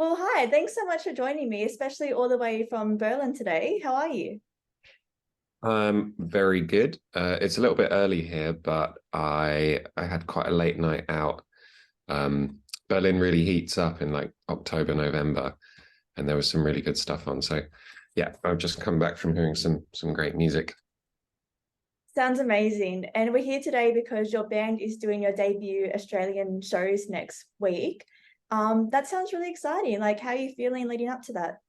Well, hi, thanks so much for joining me, especially all the way from Berlin today. How are you? Very good. It's a little bit early here, but I had quite a late night out. Berlin really heats up in like October, November, and there was some really good stuff on. So yeah, I've just come back from hearing some great music. Sounds amazing. And we're here today because your band is doing your debut Australian shows next week. That sounds really exciting. Like, how are you feeling leading up to that?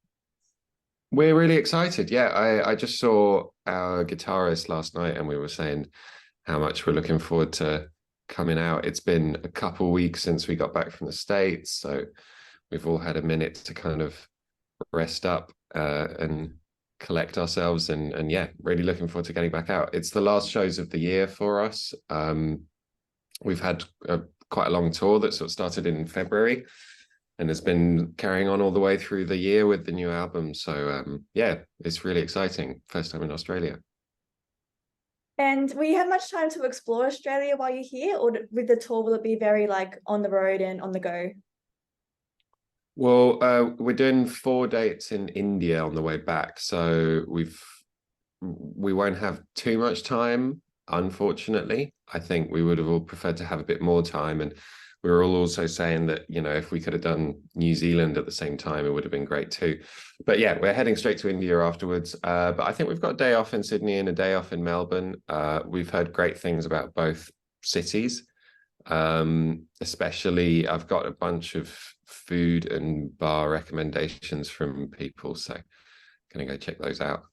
We're really excited. Yeah, I just saw our guitarist last night, and we were saying how much we're looking forward to coming out. It's been a couple weeks since we got back from the States, so we've all had a minute to kind of rest up and collect ourselves and yeah, really looking forward to getting back out. It's the last shows of the year for us. We've had quite a long tour that sort of started in February and has been carrying on all the way through the year with the new album. So yeah, it's really exciting. First time in Australia. And will you have much time to explore Australia while you're here, or with the tour, will it be very like on the road and on the go? Well, we're doing 4 dates in India on the way back, so we won't have too much time, unfortunately. I think we would have all preferred to have a bit more time, and we were all also saying that, if we could have done New Zealand at the same time, it would have been great too. But yeah, we're heading straight to India afterwards. But I think we've got a day off in Sydney and a day off in Melbourne. We've heard great things about both cities. Especially I've got a bunch of food and bar recommendations from people, so gonna go check those out.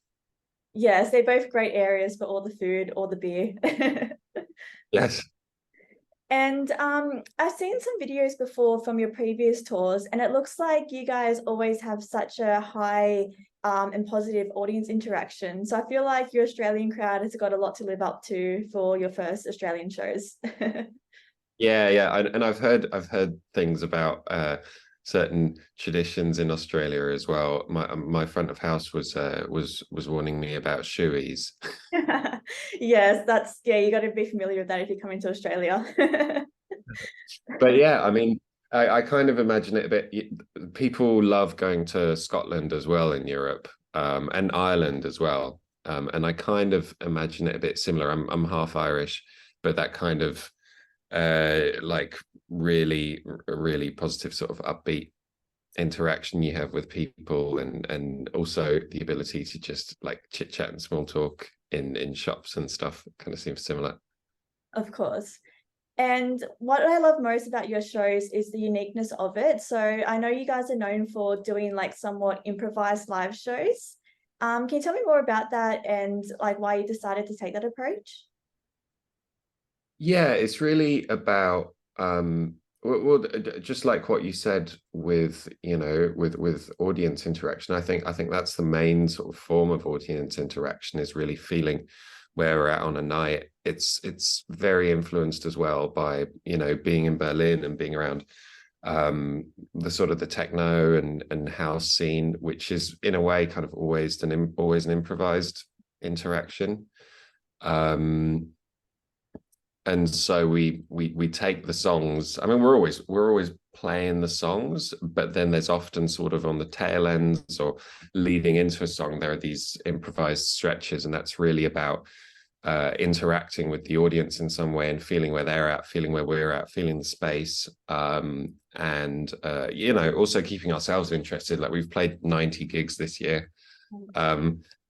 Yes, they're both great areas for all the food, all the beer. Yes. And I've seen some videos before from your previous tours, and it looks like you guys always have such a high and positive audience interaction. So I feel like your Australian crowd has got a lot to live up to for your first Australian shows. Yeah. And I've heard things about certain traditions in Australia as well. My front of house was warning me about shoeys. Yes, that's yeah, you got to be familiar with that if you come into Australia. But yeah, I mean, I kind of imagine it a bit. People love going to Scotland as well in Europe, and Ireland as well. And I kind of imagine it a bit similar. I'm half Irish, but that kind of like really positive sort of upbeat interaction you have with people, and also the ability to just like chit chat and small talk in shops and stuff kind of seems similar. Of course. And what I love most about your shows is the uniqueness of it. So I know you guys are known for doing like somewhat improvised live shows. Can you tell me more about that and like why you decided to take that approach? Yeah, it's really about well, just like what you said with, with audience interaction. I think that's the main sort of form of audience interaction, is really feeling where we're at on a night. It's very influenced as well by, being in Berlin and being around the sort of the techno and house scene, which is in a way kind of always an improvised interaction. Um and so we take the songs. I mean, we're always playing the songs, but then there's often sort of on the tail ends or leading into a song, there are these improvised stretches, and that's really about interacting with the audience in some way and feeling where they're at, feeling where we're at, feeling the space, and also keeping ourselves interested. Like, we've played 90 gigs this year.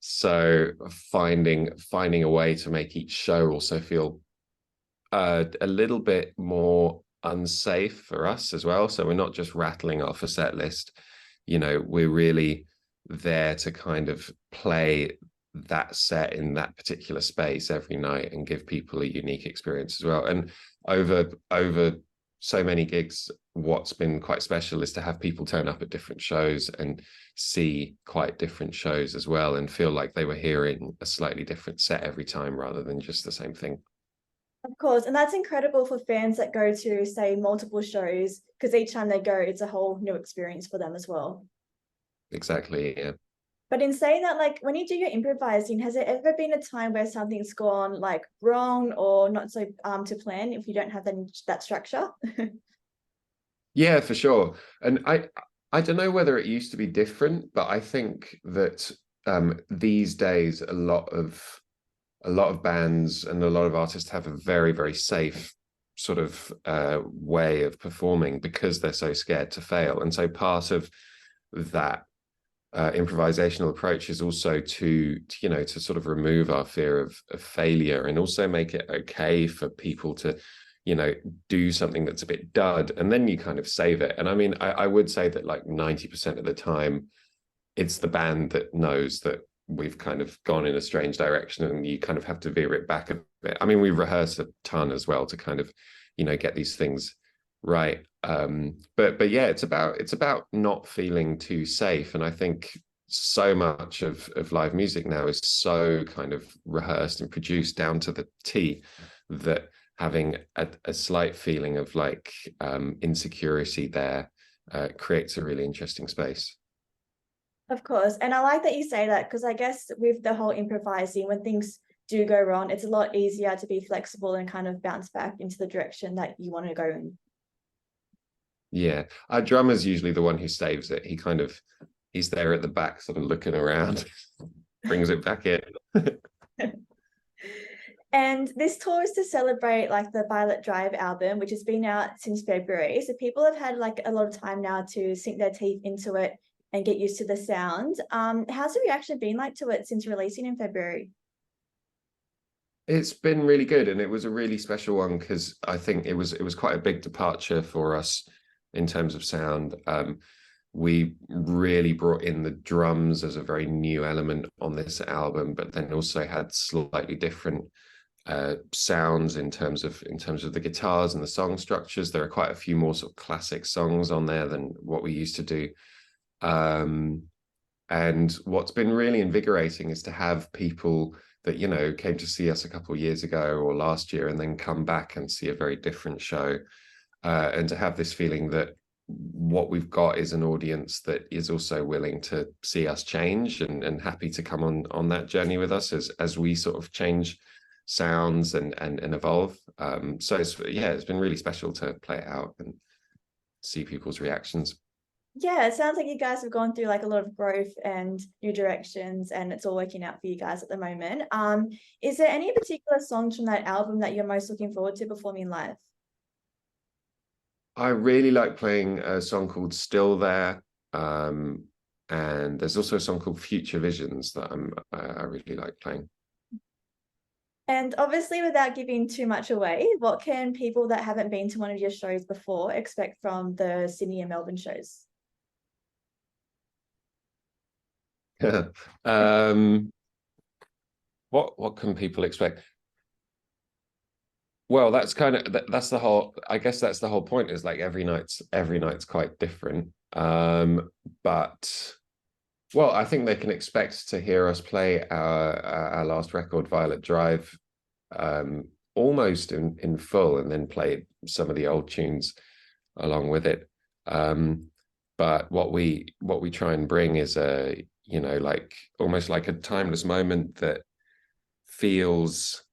So finding a way to make each show also feel a little bit more unsafe for us as well. So we're not just rattling off a set list. We're really there to kind of play that set in that particular space every night and give people a unique experience as well. And over so many gigs, what's been quite special is to have people turn up at different shows and see quite different shows as well, and feel like they were hearing a slightly different set every time rather than just the same thing. Of course, and that's incredible for fans that go to, say, multiple shows, because each time they go, it's a whole new experience for them as well. Exactly. Yeah. But in saying that, like when you do your improvising, has there ever been a time where something's gone like wrong or not so to plan if you don't have that structure? Yeah, for sure. And I don't know whether it used to be different, but I think that these days a lot of bands and a lot of artists have a very, very safe sort of way of performing because they're so scared to fail. And so part of that improvisational approach is also you know, to sort of remove our fear of failure and also make it okay for people to, you know, do something that's a bit dud, and then you kind of save it. And I mean, I would say that like 90% of the time it's the band that knows that we've kind of gone in a strange direction and you kind of have to veer it back a bit. I mean, we rehearse a ton as well to kind of, you know, get these things right. But yeah, it's about not feeling too safe. And I think so much of live music now is so kind of rehearsed and produced down to the T that having a slight feeling of like insecurity there creates a really interesting space. Of course. And I like that you say that, because I guess with the whole improvising, when things do go wrong, it's a lot easier to be flexible and kind of bounce back into the direction that you want to go in. Yeah, our drummer's usually the one who saves it. He's there at the back, sort of looking around, brings it back in. And this tour is to celebrate like the Violet Drive album, which has been out since February. So people have had like a lot of time now to sink their teeth into it and get used to the sound. How's the reaction been like to it since releasing in February? It's been really good, and it was a really special one because I think it was quite a big departure for us in terms of sound. We really brought in the drums as a very new element on this album, but then also had slightly different sounds in terms of the guitars and the song structures. There are quite a few more sort of classic songs on there than what we used to do. And what's been really invigorating is to have people that, you know, came to see us a couple of years ago or last year and then come back and see a very different show, and to have this feeling that what we've got is an audience that is also willing to see us change and happy to come on that journey with us as we sort of change sounds and evolve. So it's been really special to play it out and see people's reactions. Yeah, it sounds like you guys have gone through like a lot of growth and new directions, and it's all working out for you guys at the moment. Is there any particular songs from that album that you're most looking forward to performing live? I really like playing a song called Still There. And there's also a song called Future Visions that I really like playing. And obviously, without giving too much away, what can people that haven't been to one of your shows before expect from the Sydney and Melbourne shows? um, what can people expect? Well, that's kind of that's the whole. I guess that's the whole point. Is like every night's quite different. But well, I think they can expect to hear us play our last record, Violet Drive, almost in full, and then play some of the old tunes along with it. But what we try and bring is a, you know, like almost like a timeless moment that feels,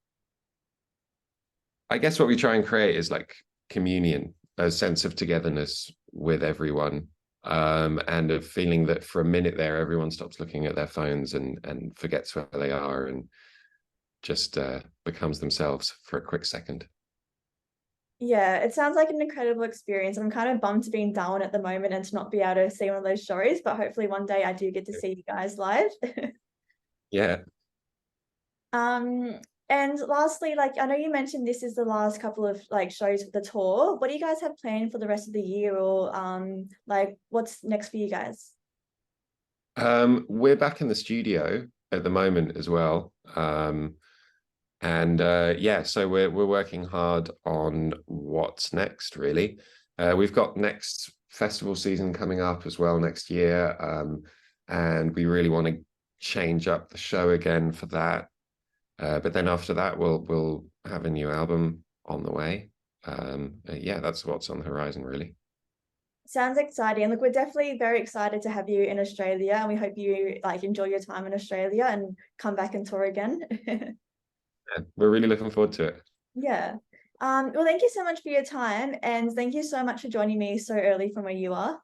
I guess what we try and create is like communion, a sense of togetherness with everyone, and a feeling that for a minute there, everyone stops looking at their phones and forgets where they are and just becomes themselves for a quick second. Yeah, it sounds like an incredible experience. I'm kind of bummed to be in Darwin at the moment and to not be able to see one of those shows, but hopefully one day I do get to see you guys live. Yeah. Um, and lastly, like I know you mentioned this is the last couple of like shows for the tour. What do you guys have planned for the rest of the year, or like what's next for you guys? We're back in the studio at the moment as well. And yeah, so we're working hard on what's next, really. We've got next festival season coming up as well next year. And we really want to change up the show again for that. But then after that, we'll have a new album on the way. Yeah, that's what's on the horizon, really. Sounds exciting. Look, we're definitely very excited to have you in Australia, and we hope you like enjoy your time in Australia and come back and tour again. Yeah, we're really looking forward to it. Yeah. Well, thank you so much for your time, and thank you so much for joining me so early from where you are.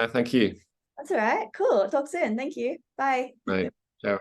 Thank you. That's all right. Cool. Talk soon. Thank you. Bye. Right. Ciao.